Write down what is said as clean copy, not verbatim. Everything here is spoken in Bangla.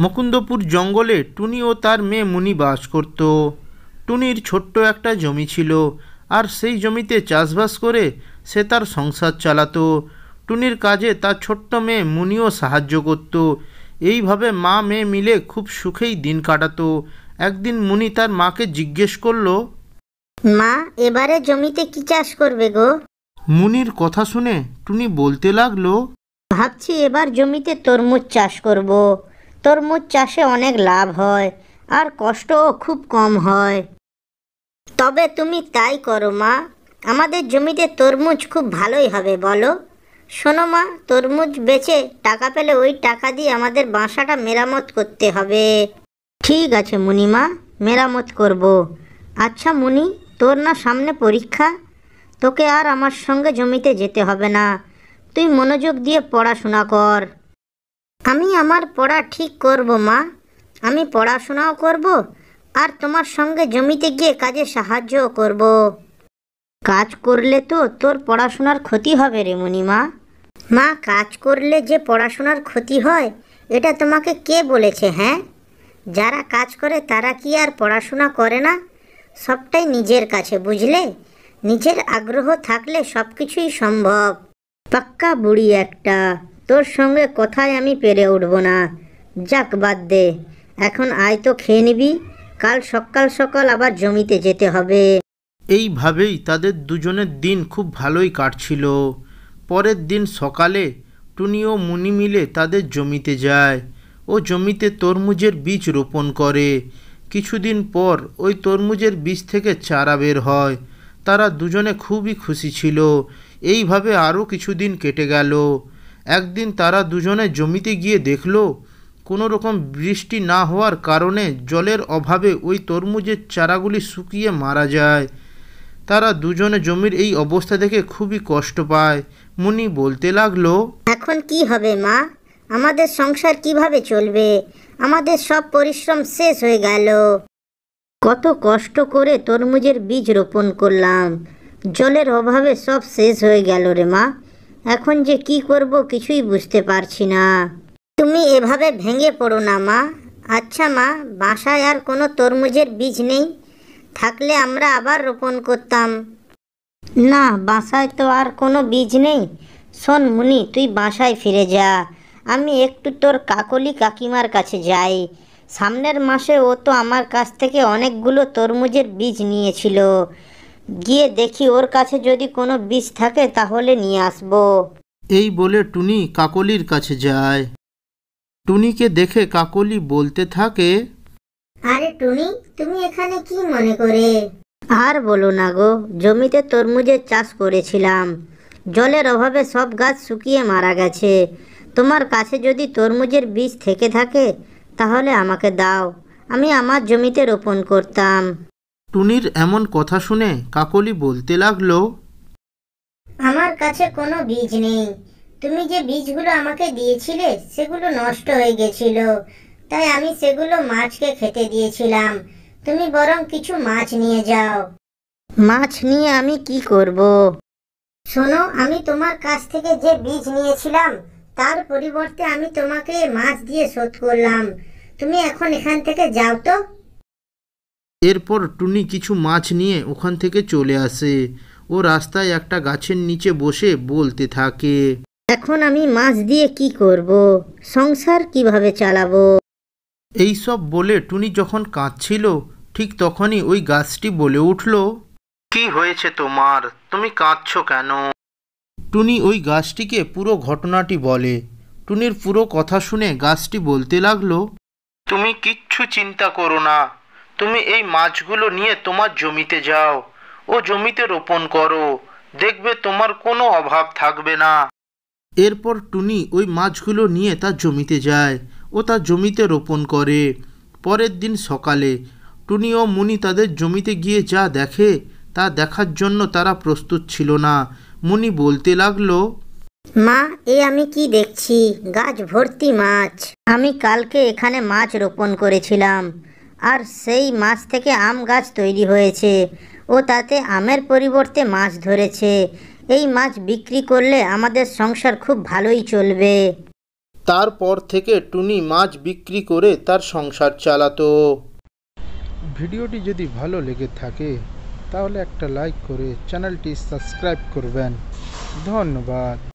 মুকুন্দপুর জঙ্গলে টুনি ও তার মেয়ে মুনি বাস করত। টুনির ছোট্ট একটা জমি ছিল, আর সেই জমিতে চাষবাস করে সে তার সংসার চালাতো। টুনির কাজে তার ছোট্ট মেয়ে মুনিও সাহায্য করত। এইভাবে মা মেয়ে মিলে খুব সুখেই দিন কাটাতো। একদিন মুনি তার মাকে জিজ্ঞেস করলো, মা, এবারে জমিতে কি চাষ করবে গো? মুনির কথা শুনে টুনি বলতে লাগলো, ভাবছি এবার জমিতে তরমুজ চাষ করব। তরমুজ চাষে অনেক লাভ হয়, আর কষ্টও খুব কম হয়। তবে তুমি তাই করো মা, আমাদের জমিতে তরমুজ খুব ভালোই হবে বলো। শোনো মা, তরমুজ বেচে টাকা পেলে ওই টাকা দিয়ে আমাদের বাসাটা মেরামত করতে হবে। ঠিক আছে মুনিমা, মেরামত করব। আচ্ছা মুনি, তোর না সামনে পরীক্ষা? তোকে আর আমার সঙ্গে জমিতে যেতে হবে না। তুই মনোযোগ দিয়ে পড়াশোনা কর। আমি আমার পড়া ঠিক করব মা। আমি পড়াশোনাও করব, আর তোমার সঙ্গে জমিতে গিয়ে কাজে সাহায্যও করব। কাজ করলে তো তোর পড়াশোনার ক্ষতি হবে রে মুনিমা। মা, কাজ করলে যে পড়াশোনার ক্ষতি হয় এটা তোমাকে কে বলেছে? হ্যাঁ, যারা কাজ করে তারা কি আর পড়াশোনা করে না? সবটাই নিজের কাছে, বুঝলে? নিজের আগ্রহ থাকলে সব কিছুই সম্ভব। পাক্কা বুড়ি একটা, তোর সঙ্গে কথায় আমি পেরে উঠব না। যাক, বাদ দে। এখন আয় তো খেয়ে নিবি, কাল সকাল সকাল আবার জমিতে যেতে হবে। এইভাবেই তাদের দুজনের দিন খুব ভালোই কাটছিল। পরের দিন সকালে টুনি ও মুনি মিলে তাদের জমিতে যায় ও জমিতে তরমুজের বীজ রোপণ করে। কিছুদিন পর ওই তরমুজের বীজ থেকে চারা বের হয়। তারা দুজনে খুবই খুশি ছিল। এইভাবে আরও কিছুদিন কেটে গেল। একদিন তারা দুজনে জমিতে গিয়ে দেখলো কোনো রকম বৃষ্টি না হওয়ার কারণে জলের অভাবে ওই তরমুজের চারাগুলি শুকিয়ে মারা যায়। তারা দুজনে জমির এই অবস্থা দেখে খুবই কষ্ট পায়। মুনি বলতে লাগলো, এখন কি হবে মা? আমাদের সংসার কিভাবে চলবে? আমাদের সব পরিশ্রম শেষ হয়ে গেল। কত কষ্ট করে তরমুজের বীজ রোপণ করলাম, জলের অভাবে সব শেষ হয়ে গেল রে মা। এখন যে কি করব কিছুই বুঝতে পারছি না। তুমি এভাবে ভেঙে পড়ো না মা। আচ্ছা মা, বাসায় আর কোনো তরমুজের বীজ নেই? থাকলে আমরা আবার রোপণ করতাম। না, বাসায় তো আর কোনো বীজ নেই। শোন মুনি, তুই বাসায় ফিরে যা। আমি একটু তোর কাকলি কাকিমার কাছে যাই। সামনের মাসে ও তো আমার কাছ থেকে অনেকগুলো তরমুজের বীজ নিয়েছিল। গিয়ে দেখি ওর কাছে যদি কোনো বীজ থাকে তাহলে নিয়ে আসবো। এই বলে টুনি কাকলির কাছে যায়। টুনিকে দেখে কাকলি বলতে থাকে, আরে টুনি, তুমি এখানে কি মনে করে? আর বলো না গো, জমিতে তরমুজের চাষ করেছিলাম। জলের অভাবে সব গাছ শুকিয়ে মারা গেছে। তোমার কাছে যদি তরমুজের বীজ থেকে থাকে তাহলে আমাকে দাও, আমি আমার জমিতে রোপণ করতাম। টুনির এমন কথা শুনে কাকলি বলতে লাগলো, আমার কাছে কোনো বীজ নেই। তুমি যে বীজগুলো আমাকে দিয়েছিলে সেগুলো নষ্ট হয়ে গেছিল, তাই আমি সেগুলো মাছকে খেতে দিয়েছিলাম। তুমি বরং কিছু মাছ নিয়ে যাও। মাছ নিয়ে আমি কি করব? শোনো, আমি তোমার কাছ থেকে যে বীজ নিয়েছিলাম তার পরিবর্তে আমি তোমাকে মাছ দিয়ে শোধ করলাম। তুমি এখন এখান থেকে যাও তো। এরপর টুনি কিছু মাছ নিয়ে ওখান থেকে চলে আসে। ও রাস্তায় একটা গাছের নিচে বসে বলতে থাকে, এখন আমি মাছ দিয়ে কি করব? সংসার কিভাবে চালাবো? এইসব বলে টুনি যখন কাঁদছিল ঠিক তখনই ওই গাছটি বলে উঠল, কি হয়েছে তোমার? তুমি কাঁদছো কেন? টুনি ওই গাছটিকে পুরো ঘটনাটি বলে। টুনির পুরো কথা শুনে গাছটি বলতে লাগলো, তুমি কিচ্ছু চিন্তা করো না। তুমি এই মাছগুলো নিয়ে তোমার জমিতে যাও ও জমিতে রোপণ করো, দেখবে তোমার কোনো অভাব থাকবে না। এরপর টুনি ওই মাছগুলো নিয়ে তার জমিতে যায় ও তার জমিতে রোপণ করে। পরের দিন সকালে টুনি ও মুনি তাদের জমিতে গিয়ে যা দেখে তা দেখার জন্য তারা প্রস্তুত ছিল না। মুনি বলতে লাগলো, মা, আমি কি দেখছি? গাছ ভর্তি মাছ। আমি কালকে এখানে মাছ রোপণ করেছিলাম, আর সেই মাছ থেকে আম গাছ তৈরি হয়েছে ও তাতে আমের পরিবর্তে মাছ ধরেছে। এই মাছ বিক্রি করলে আমাদের সংসার খুব ভালোই চলবে। তারপর থেকে টুনি মাছ বিক্রি করে তার সংসার চালাতো। ভিডিওটি যদি ভালো লেগে থাকে তাহলে একটা লাইক করে চ্যানেলটি সাবস্ক্রাইব করবেন। ধন্যবাদ।